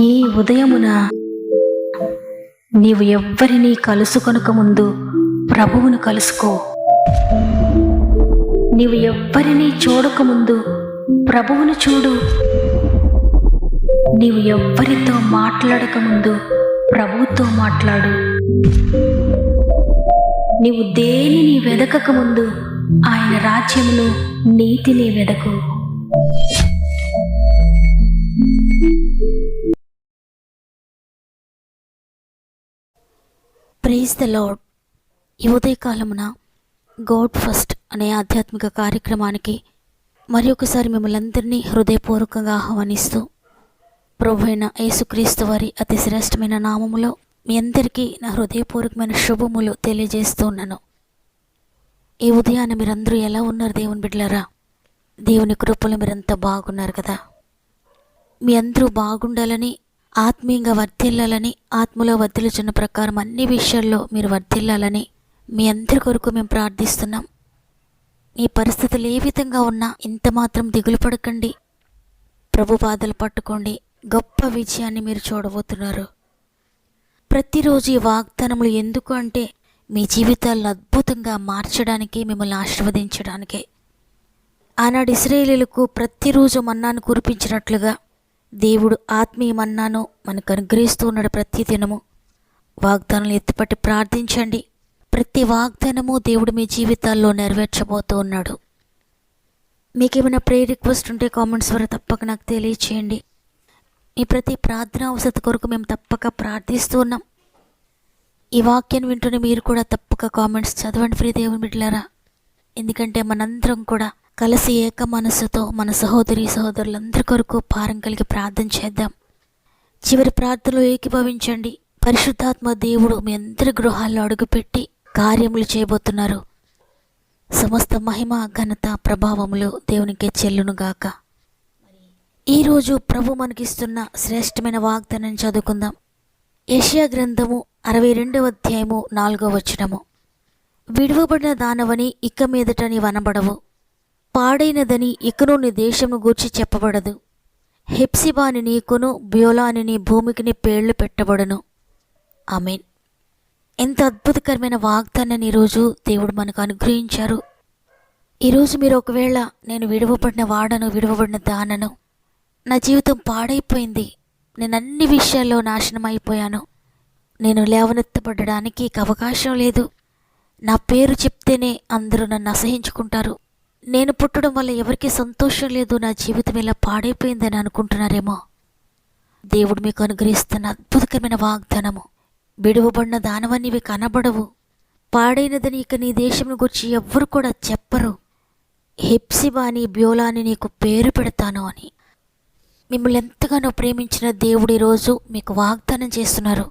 ఈ ఉదయమున నీవు ఎవ్వరినీ కలుసుకొనక ముందు ప్రభువును కలుసుకో. నీవు ఎవ్వరినీ చూడకముందు ప్రభువును చూడు. నీవు ఎవ్వరితో మాట్లాడకముందు ప్రభువుతో మాట్లాడు. నీవు దేనిని వెదకకముందు ఆయన రాజ్యమును నీతిని వెదకు. Praise the lord. ఈ ఉదయకాలమున గాడ్ ఫస్ట్ అనే ఆధ్యాత్మిక కార్యక్రమానికి మరి ఒకసారి మిమ్మల్ని అందరినీ హృదయపూర్వకంగా ఆహ్వానిస్తూ ప్రభు అయిన యేసుక్రీస్తు వారి అతి శ్రేష్టమైన నామములో మీ అందరికీ నా హృదయపూర్వకమైన శుభములు తెలియజేస్తూ ఉన్నాను. ఈ ఉదయాన్ని మీరందరూ ఎలా ఉన్నారు దేవుని బిడ్డలారా? దేవుని కృపలో మీరంతా బాగున్నారు కదా? మీ అందరూ బాగుండాలని, ఆత్మీయంగా వర్ధిల్లాలని, ఆత్మలో వర్ధిల్లుచున్న ప్రకారం అన్ని విషయాల్లో మీరు వర్ధిల్లాలని మీ అందరి కొరకు మేము ప్రార్థిస్తున్నాం. మీ పరిస్థితులు ఏ విధంగా ఉన్నా ఇంత మాత్రం దిగులు పడకండి. ప్రభు పాదాలు పట్టుకోండి. గొప్ప విజయాన్ని మీరు చూడబోతున్నారు. ప్రతిరోజు ఈ వాగ్దానములు ఎందుకు అంటే మీ జీవితాలను అద్భుతంగా మార్చడానికి, మిమ్మల్ని ఆశీర్వదించడానికే. ఆనాడు ఇశ్రాయేలీయులకు ప్రతిరోజు మన్నాను కురిపించినట్లుగా దేవుడు ఆత్మీయ మన్నాను మనకు అనుగ్రహిస్తూ ఉన్నాడు. ప్రతి దినము వాగ్దానాలు ఎత్తిపట్టి ప్రార్థించండి. ప్రతి వాగ్దానము దేవుడు మీ జీవితాల్లో నెరవేర్చబోతూ ఉన్నాడు. మీకేమైనా ప్రేయర్ రిక్వెస్ట్ ఉంటే కామెంట్స్ ద్వారా తప్పక నాకు తెలియచేయండి. మీ ప్రతి ప్రార్థన అవసరత కొరకు మేము తప్పక ప్రార్థిస్తూ ఉన్నాం. ఈ వాక్యాన్ని వింటూనే మీరు కూడా తప్పక కామెంట్స్ చదవండి ప్రియ దేవుని బిడ్డలారా. ఎందుకంటే మనందరం కూడా కలిసి ఏక మనస్సుతో మన సహోదరి సహోదరులందరి కొరకు భారం కలిగి ప్రార్థన చేద్దాం. చివరి ప్రార్థనలో ఏకీభవించండి. పరిశుద్ధాత్మ దేవుడు మీ అందరి గృహాల్లో అడుగుపెట్టి కార్యములు చేయబోతున్నారు. సమస్త మహిమ, ఘనత, ప్రభావములు దేవునికే చెల్లునుగాక. ఈరోజు ప్రభు మనకిస్తున్న శ్రేష్టమైన వాగ్దానం చదువుకుందాం. యెషయా గ్రంథము 62వ అధ్యాయము 4వ వచనము. విడువబడిన దానవని ఇక మీదట నీవనబడవు, పాడైనదని ఇకను నీ దేశమును గూర్చి చెప్పబడదు. హెప్సిబాని నీకును, బ్యోలాని నీ భూమికి పేర్లు పెట్టబడును. ఆమేన్. ఎంత అద్భుతకరమైన వాగ్దానాన్ని ఈరోజు దేవుడు మనకు అనుగ్రహించారు. ఈరోజు మీరు ఒకవేళ నేను విడువబడిన వాడను, విడువబడిన దానను, నా జీవితం పాడైపోయింది, నేను అన్ని విషయాల్లో నాశనం అయిపోయాను, నేను లేవనెత్తబడడానికి అవకాశం లేదు, నా పేరు చెప్తేనే అందరూ నన్ను అసహించుకుంటారు, నేను పుట్టడం వల్ల ఎవరికీ సంతోషం లేదు, నా జీవితం ఇలా పాడైపోయిందని అనుకుంటున్నారేమో. దేవుడు మీకు అనుగ్రహిస్తున్న అద్భుతకరమైన వాగ్దానము, విడువబడిన దానవని ఇవి కనబడవు, పాడైనదని ఇక నీ దేశం గురించి ఎవ్వరు కూడా చెప్పరు, హెప్సిబాని బ్యోలాని నీకు పేరు పెడతాను అని. మిమ్మల్ని ఎంతగానో ప్రేమించిన దేవుడు ఈరోజు మీకు వాగ్దానం చేస్తున్నారు.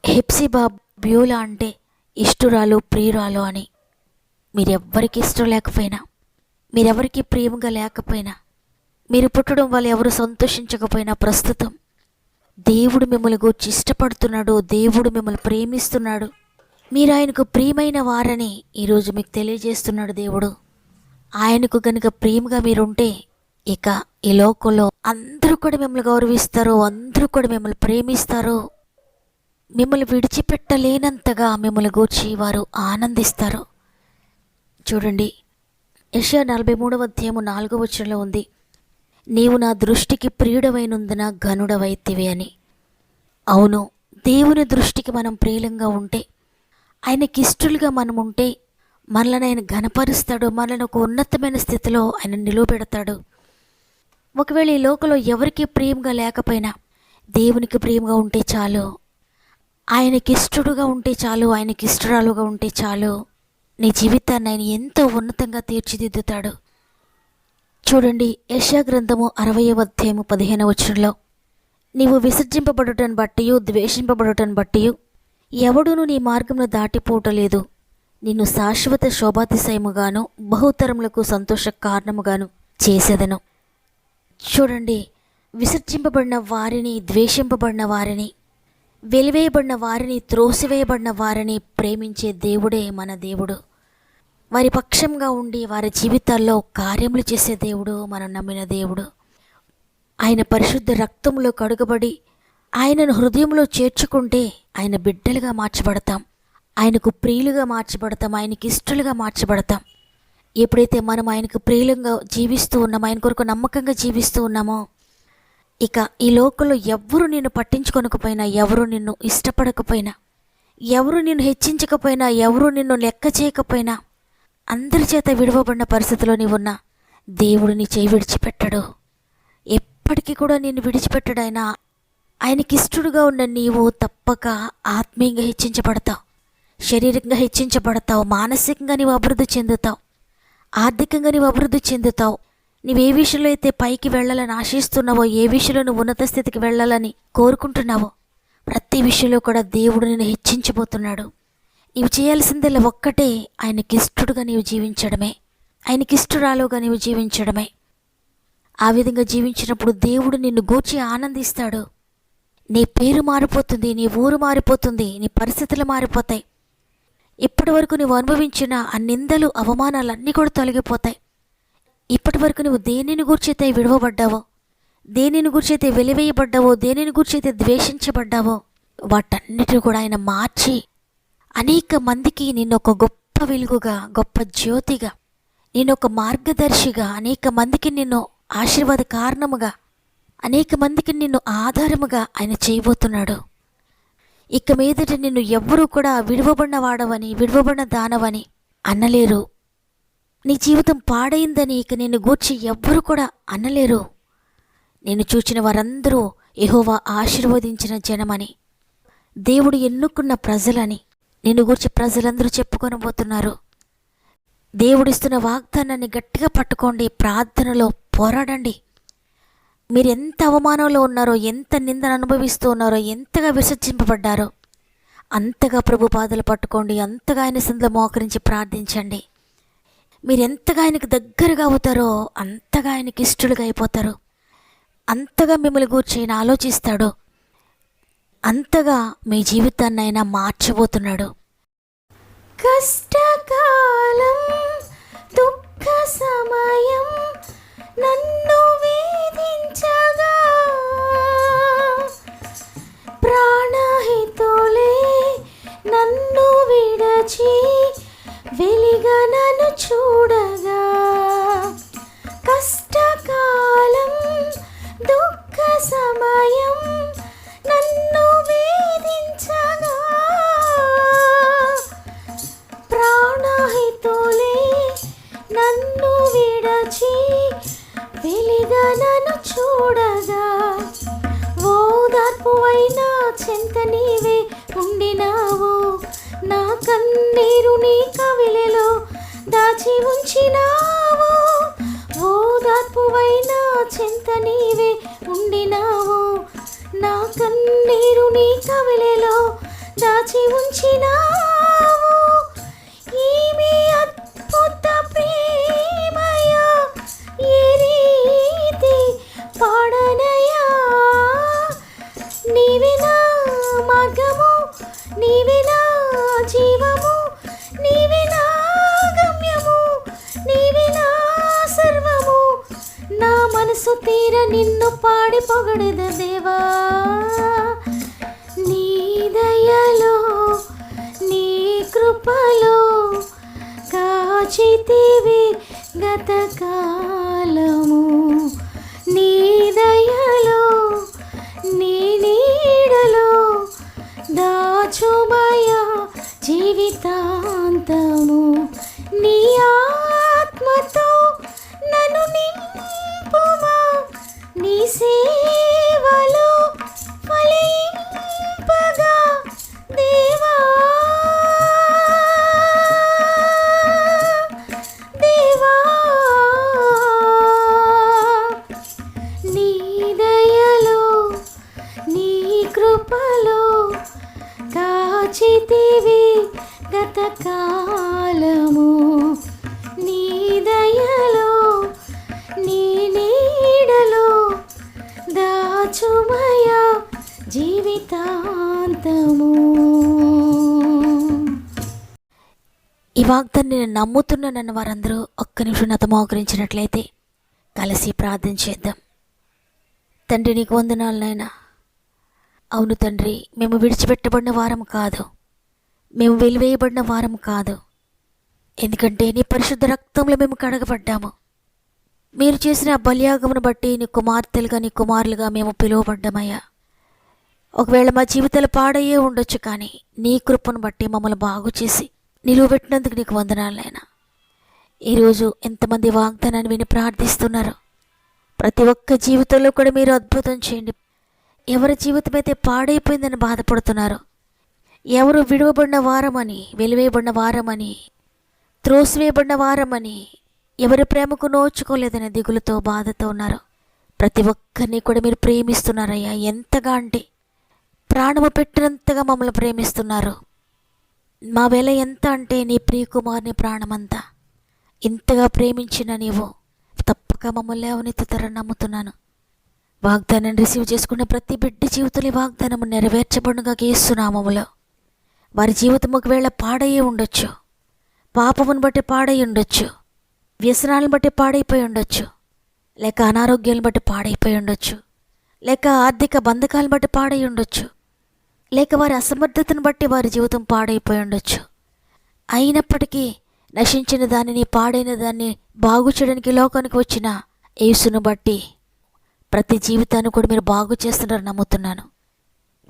హెప్సిబా, బ్యోలా అంటే ఇష్టురాలు, ప్రియురాలు అని. మీరెవ్వరికి ఇష్టం లేకపోయినా, మీరెవరికి ప్రియముగా లేకపోయినా, మీరు పుట్టడం వల్ల ఎవరు సంతోషించకపోయినా, ప్రస్తుతం దేవుడు మిమ్మల్ని గూర్చి ఇష్టపడుతున్నాడు, దేవుడు మిమ్మల్ని ప్రేమిస్తున్నాడు, మీరు ఆయనకు ప్రియమైన వారని ఈరోజు మీకు తెలియజేస్తున్నాడు దేవుడు. ఆయనకు గనుక ప్రియముగా మీరుంటే ఇక ఈ లోకంలో అందరూ కూడా మిమ్మల్ని గౌరవిస్తారు, అందరూ కూడా మిమ్మల్ని ప్రేమిస్తారు, మిమ్మల్ని విడిచిపెట్టలేనంతగా మిమ్మల్ని గూర్చి వారు ఆనందిస్తారు. చూడండి, యెషయా 43వ అధ్యాయము 4వ వచనంలో ఉంది, నీవు నా దృష్టికి ప్రియుడవైనందున ఘనుడవైతివి అని. అవును, దేవుని దృష్టికి మనం ప్రియులంగా ఉంటే, ఆయనకి ఇష్టలుగా మనం ఉంటే, మనల్ని ఆయన ఘనపరుస్తాడు, మనల్ని ఒక ఉన్నతమైన స్థితిలో ఆయన నిలువబెడతాడు. ఒకవేళ ఈ లోకంలో ఎవరికి ప్రియంగా లేకపోయినా దేవునికి ప్రియంగా ఉంటే చాలు, ఆయనకి ఇష్టడుగా ఉంటే చాలు, ఆయనకి ఇష్టరాలుగా ఉంటే చాలు, నీ జీవితాన్ని ఆయన ఎంతో ఉన్నతంగా తీర్చిదిద్దుతాడు. చూడండి, యెషయా గ్రంథము 60వ అధ్యాయము 15వ వచనంలో, నీవు విసర్జింపబడుటను బట్టియు ద్వేషింపబడుటను బట్టియు ఎవడును నీ మార్గంలో దాటిపోవటలేదు, నిన్ను శాశ్వత శోభాతిశయముగాను బహుతరములకు సంతోష కారణముగాను చేసేదను. చూడండి, విసర్జింపబడిన వారిని, ద్వేషింపబడిన వారిని, వెలివేయబడిన వారిని, త్రోసివేయబడిన వారిని ప్రేమించే దేవుడే మన దేవుడు. వారి పక్షంగా ఉండి వారి జీవితాల్లో కార్యములు చేసే దేవుడు మనం నమ్మిన దేవుడు. ఆయన పరిశుద్ధ రక్తంలో కడుగబడి ఆయనను హృదయంలో చేర్చుకుంటే ఆయన బిడ్డలుగా మార్చబడతాం, ఆయనకు ప్రియులుగా మార్చబడతాం, ఆయనకి ఇష్టలుగా మార్చబడతాం. ఎప్పుడైతే మనం ఆయనకు ప్రియులంగా జీవిస్తూ ఉన్నామో, ఆయన కొరకు నమ్మకంగా జీవిస్తూ ఉన్నామో, ఇక ఈ లోకంలో ఎవరు నిన్ను పట్టించుకొనకపోయినా, ఎవరు నిన్ను ఇష్టపడకపోయినా, ఎవరు నిన్ను హెచ్చించకపోయినా, ఎవరు నిన్ను లెక్క చేయకపోయినా, అందరి చేత విడవబడిన పరిస్థితిలో నీవున్నా దేవుడు నీ చేయి విడిచిపెట్టడు. ఎప్పటికీ కూడా నిన్ను విడిచిపెట్టడు. ఆయనకి ఇష్టడుగా ఉన్న నీవు తప్పక ఆత్మీయంగా హెచ్చించబడతావు, శారీరకంగా హెచ్చించబడతావు, మానసికంగా నీవు అభివృద్ధి చెందుతావు, ఆర్థికంగా నీవు అభివృద్ధి చెందుతావు. నీవు ఏ విషయంలో అయితే పైకి వెళ్ళాలని ఆశిస్తున్నావో, ఏ విషయంలో నువ్వు ఉన్నత స్థితికి వెళ్ళాలని కోరుకుంటున్నావో, ప్రతి విషయంలో కూడా దేవుడు నిన్ను హెచ్చించబోతున్నాడు. నీవు చేయాల్సిందల్లా ఒక్కటే, ఆయనకి ఇష్టడుగా నీవు జీవించడమే, ఆయనకి ఇష్టరాలుగా నీవు జీవించడమే. ఆ విధంగా జీవించినప్పుడు దేవుడు నిన్ను గూర్చి ఆనందిస్తాడు. నీ పేరు మారిపోతుంది, నీ ఊరు మారిపోతుంది, నీ పరిస్థితులు మారిపోతాయి. ఇప్పటి వరకు నువ్వు అనుభవించిన ఆ నిందలు, అవమానాలన్నీ కూడా తొలగిపోతాయి. ఇప్పటి వరకు నువ్వు దేనిని గూర్చైతే విడవబడ్డావో, దేనిని గూర్చైతే వెలివేయబడ్డావో, దేనిని గూర్చైతే ద్వేషించబడ్డావో, వాటన్నిటిని కూడా ఆయన మార్చి అనేక మందికి నిన్ను ఒక గొప్ప వెలుగుగా, గొప్ప జ్యోతిగా, నేను ఒక మార్గదర్శిగా, అనేక మందికి నిన్ను ఆశీర్వాద కారణముగా, అనేక మందికి నిన్ను ఆధారముగా ఆయన చేయబోతున్నాడు. ఇక మీదట నిన్ను ఎవ్వరూ కూడా విడువబడిన వాడవని, విడువబడిన దానవని అనలేరు. నీ జీవితం పాడైందని ఇక నిన్ను గూర్చి ఎవ్వరూ కూడా అనలేరు. నేను చూచిన వారందరూ యెహోవా ఆశీర్వదించిన జనమని, దేవుడు ఎన్నుకున్న ప్రజలని నిన్ను గూర్చి ప్రజలందరూ చెప్పుకొనబోతున్నారు. దేవుడిస్తున్న వాగ్దానాన్ని గట్టిగా పట్టుకోండి, ప్రార్థనలో పోరాడండి. మీరు ఎంత అవమానంలో ఉన్నారో, ఎంత నిందను అనుభవిస్తూ ఉన్నారో, ఎంతగా విసర్జింపబడ్డారో, అంతగా ప్రభు పాదాలు పట్టుకోండి, అంతగా ఆయన సన్నిధిలో మోకరించి ప్రార్థించండి. మీరు ఎంతగా ఆయనకు దగ్గరగా అవుతారో అంతగా ఆయనకి ఇష్టలుగా అయిపోతారు. అంతగా మిమ్మల్ని గూర్చి ఆయన ఆలోచిస్తాడు, అంతగా మీ జీవితాన్ని ఆయన మార్చబోతున్నాడు. కష్టకాలం, దుఃఖ సమయం నన్ను వేధించగా, ప్రాణహితులే నన్ను విడచి వెలిగా నన్ను చూడగా, కష్టకాలం, దుఃఖ సమయం నన్ను వేధించగా, ప్రాణహితులే నన్ను విడచి వెలిగా నన్ను చూడగా, ఓదార్పువైన చెంత నీవే ఉండినావు, నా కన్నీరు నీ కవిలలో దాచి ఉంచినావు, ఓదార్పువైన చెంత నీవే ఉండినావు, నా కన్నీరు నీ కవిలలో దాచి ఉంచినావు. ఈమె అద్భుత ప్రేమయా, ఏ రీతి పాడనయా, నీవే నా మార్గము, నీవే నా జీవము, నీవే నా గమ్యము, నీవే నా సర్వము, నా మనసు తీర నిన్ను పాడి పొగడెద దేవా. నీ దయలో, నీ కృపలో కాచితివి గతకాలము, నీ దయలో, నీ నీడలో దాచుమయా జీవితాంతము, నీ ఆత్మతో నన్ను నింపుమా, నీ సేవలో ఫలింపగా దేవా. దేవా, నీ దయలో, నీ కృపలో కాచితివి గతకాలము, నీ దయలో, నీ నీడలో దాచుమయా జీవితాంతము. ఈ వాగ్దాన్ని నేను నమ్ముతున్నానన్న వారందరూ ఒక్క నిమిషం నాతో మోకరించినట్లయితే కలిసి ప్రార్థన చేద్దాం. తండ్రి నీకు వందనాలు నాయనా. అవును తండ్రి, మేము విడిచిపెట్టబడిన వారం కాదు, మేము వెలివేయబడిన వారం కాదు. ఎందుకంటే నీ పరిశుద్ధ రక్తంలో మేము కడగబడ్డాము. మీరు చేసిన బలియాగమును బట్టి నీ కుమార్తెలుగా నీ కుమారులుగా మేము పిలువబడ్డామయ్యా. ఒకవేళ మా జీవితాలు పాడయ్యే ఉండొచ్చు, కానీ నీ కృపను బట్టి మమ్మల్ని బాగు చేసి నిలువబెట్టినందుకు నీకు వందనాలైనా. ఈరోజు ఎంతమంది వాగ్దానాన్ని విని ప్రార్థిస్తున్నారు, ప్రతి ఒక్క జీవితంలో కూడా మీరు అద్భుతం చేయండి. ఎవరి జీవితం అయితే పాడైపోయిందని బాధపడుతున్నారో, ఎవరు విడువబడిన వారమని, వెలివేయబడిన వారమని, త్రోసివేయబడిన వారమని, ఎవరి ప్రేమకు నోచుకోలేదనే దిగులుతో బాధతో ఉన్నారో, ప్రతి ఒక్కరిని కూడా మీరు ప్రేమిస్తున్నారయ్యా. ఎంతగా అంటే ప్రాణము పెట్టినంతగా మమ్మల్ని ప్రేమిస్తున్నారు. మా వేళ ఎంత అంటే నీ ప్రియకుమారుని ప్రాణమంతా. ఇంతగా ప్రేమించిన నీవు తప్పక మమ్మల్ని లేవనెత్తుతారని నమ్ముతున్నాను. వాగ్దానం రిసీవ్ చేసుకున్న ప్రతి బిడ్డ జీవితంలో వాగ్దానము నెరవేర్చబడుగా యేసునామములో. వారి జీవితం ఒకవేళ పాడయ్యే ఉండొచ్చు, పాపమును బట్టి పాడై ఉండొచ్చు, వ్యసనాలను బట్టి పాడైపోయి ఉండొచ్చు, లేక అనారోగ్యాలను బట్టి పాడైపోయి ఉండొచ్చు, లేక ఆర్థిక బంధకాలను బట్టి పాడై ఉండొచ్చు, లేక వారి అసమర్థతను బట్టి వారి జీవితం పాడైపోయి ఉండొచ్చు. అయినప్పటికీ నశించిన దానిని, పాడైన దాన్ని బాగు చేయడానికి లోకానికి వచ్చిన యేసును బట్టి ప్రతి జీవితాన్ని కూడా మీరు బాగు చేస్తున్నారని నమ్ముతున్నాను.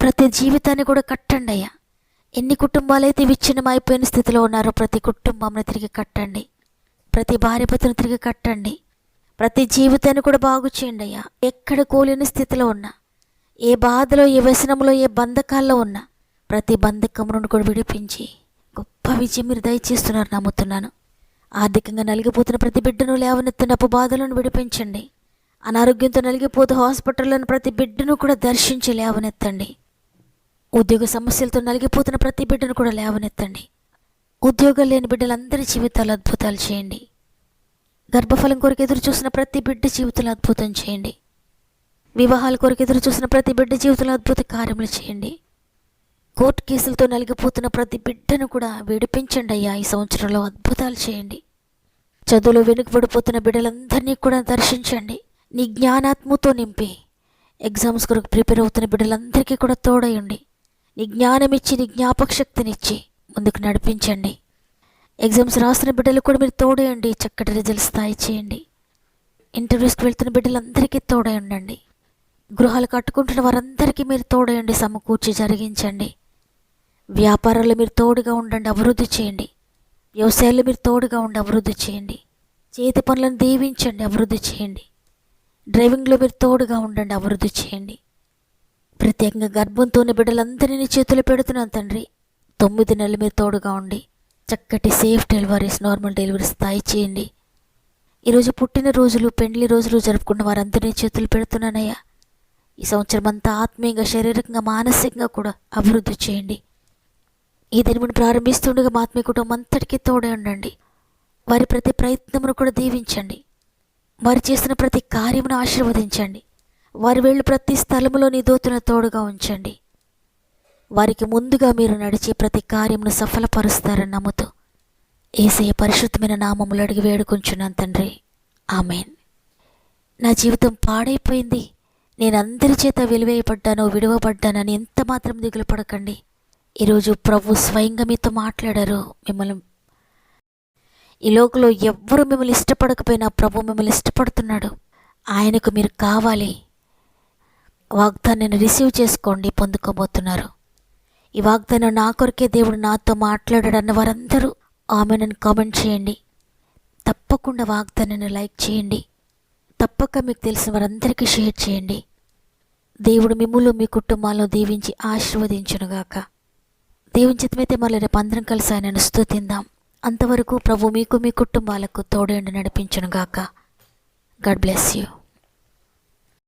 ప్రతి జీవితాన్ని కూడా కట్టండి అయ్యా. ఎన్ని కుటుంబాలైతే విచ్ఛిన్నమైపోయిన స్థితిలో ఉన్నారో ప్రతి కుటుంబాన్ని తిరిగి కట్టండి. ప్రతి భార్యభర్తను తిరిగి కట్టండి. ప్రతి జీవితాన్ని కూడా బాగు చేయండి అయ్యా. ఎక్కడ కోలేని స్థితిలో ఉన్నా, ఏ బాధలో, ఏ వ్యసనంలో, ఏ బంధకాల్లో ఉన్నా ప్రతి బంధకం నుండి కూడా విడిపించి గొప్ప విజయం మీరు దయచేస్తున్నారు నమ్ముతున్నాను. ఆర్థికంగా నలిగిపోతున్న ప్రతి బిడ్డను లేవనెత్తిన అప్పు బాధలను విడిపించండి. అనారోగ్యంతో నలిగిపోతూ హాస్పిటల్లోని ప్రతి బిడ్డను కూడా దర్శించి లేవనెత్తండి. ఉద్యోగ సమస్యలతో నలిగిపోతున్న ప్రతి బిడ్డను కూడా లేవనెత్తండి. ఉద్యోగం లేని బిడ్డలందరి జీవితాలు అద్భుతాలు చేయండి. గర్భఫలం కొరకు ఎదురు చూసిన ప్రతి బిడ్డ జీవితంలో అద్భుతం చేయండి. వివాహాల కొరకు ఎదురు చూసిన ప్రతి బిడ్డ జీవితంలో అద్భుత కార్యములు చేయండి. కోర్టు కేసులతో నలిగిపోతున్న ప్రతి బిడ్డను కూడా విడిపించండి అయ్యా. ఈ సంవత్సరంలో అద్భుతాలు చేయండి. చదువులో వెనుకబడిపోతున్న బిడ్డలందరినీ కూడా దర్శించండి. నీ జ్ఞానాత్మతో నింపి ఎగ్జామ్స్ కొరకు ప్రిపేర్ అవుతున్న బిడ్డలందరికీ కూడా తోడయండి. నీ జ్ఞానం ఇచ్చి, నీ జ్ఞాపక శక్తినిచ్చి ముందుకు నడిపించండి. ఎగ్జామ్స్ రాస్తున్న బిడ్డలు కూడా మీరు తోడయండి. చక్కటి రిజల్ట్స్ స్థాయి చేయండి. ఇంటర్వ్యూస్కి వెళ్తున్న బిడ్డలందరికీ తోడై ఉండండి. గృహాలు కట్టుకుంటున్న వారందరికీ మీరు తోడయండి, సమకూర్చి జరిగించండి. వ్యాపారాల్లో మీరు తోడుగా ఉండండి, అభివృద్ధి చేయండి. వ్యవసాయాల్లో మీరు తోడుగా ఉండి అభివృద్ధి చేయండి. చేతి పనులను దీవించండి, అభివృద్ధి చేయండి. డ్రైవింగ్లో మీరు తోడుగా ఉండండి, అభివృద్ధి చేయండి. ప్రత్యేకంగా గర్భంతోనే బిడ్డలందరినీ చేతులు పెడుతున్నాను తండ్రి. 9 నెలలు మీరు తోడుగా ఉండి చక్కటి సేఫ్ డెలివరీస్, నార్మల్ డెలివరీస్ స్థాయి చేయండి. ఈరోజు పుట్టినరోజులు, పెండ్లి రోజులు జరుపుకున్న వారందరినీ చేతులు పెడుతున్నానయ్యా. ఈ సంవత్సరం అంతా ఆత్మీయంగా, శారీరకంగా, మానసికంగా కూడా అభివృద్ధి చేయండి. ఈ దినమును ప్రారంభిస్తుండగా మా ఆత్మీయ కుటుంబం అంతటికీ తోడే ఉండండి. వారి ప్రతి ప్రయత్నమును కూడా దీవించండి. వారు చేస్తున్న ప్రతి కార్యమును ఆశీర్వదించండి. వారి వెళ్ళు ప్రతి స్థలములో నీ దూతను తోడుగా ఉంచండి. వారికి ముందుగా మీరు నడిచి ప్రతి కార్యమును సఫలపరుస్తారని నమ్ముతూ యేసయ్య పరిశుద్ధమైన నామములు అడిగి వేడుకుంటున్నాను తండ్రి. ఆమెన్. నా జీవితం పాడైపోయింది, నేను అందరి చేత వెలివేయబడ్డాను, విడువబడ్డానని ఎంత మాత్రం దిగులు పడకండి. ఈరోజు ప్రభు స్వయంగా మీతో మాట్లాడారు. మిమ్మల్ని ఈ లోకంలో ఎవ్వరూ మిమ్మల్ని ఇష్టపడకపోయినా ప్రభు మిమ్మల్ని ఇష్టపడుతున్నాడు. ఆయనకు మీరు కావాలి. వాగ్దానాన్ని రిసీవ్ చేసుకోండి, పొందుకోబోతున్నారు. ఈ వాగ్దానం నా కొరకే దేవుడు నాతో మాట్లాడాడన్న వారందరూ ఆమెను కామెంట్ చేయండి. తప్పకుండా వాగ్దానాన్ని లైక్ చేయండి. తప్పక మీకు తెలిసిన వారందరికీ షేర్ చేయండి. దేవుడు మిమ్ములు, మీ కుటుంబాలను దీవించి ఆశీర్వదించునుగాక. దేవుని చిత్తమైతే మళ్ళీ రేపు అందరం కలిసి ఆయనను స్తుతిందాం. అంతవరకు ప్రభు మీకు, మీ కుటుంబాలకు తోడేండి నడిపించునుగాక. God bless you.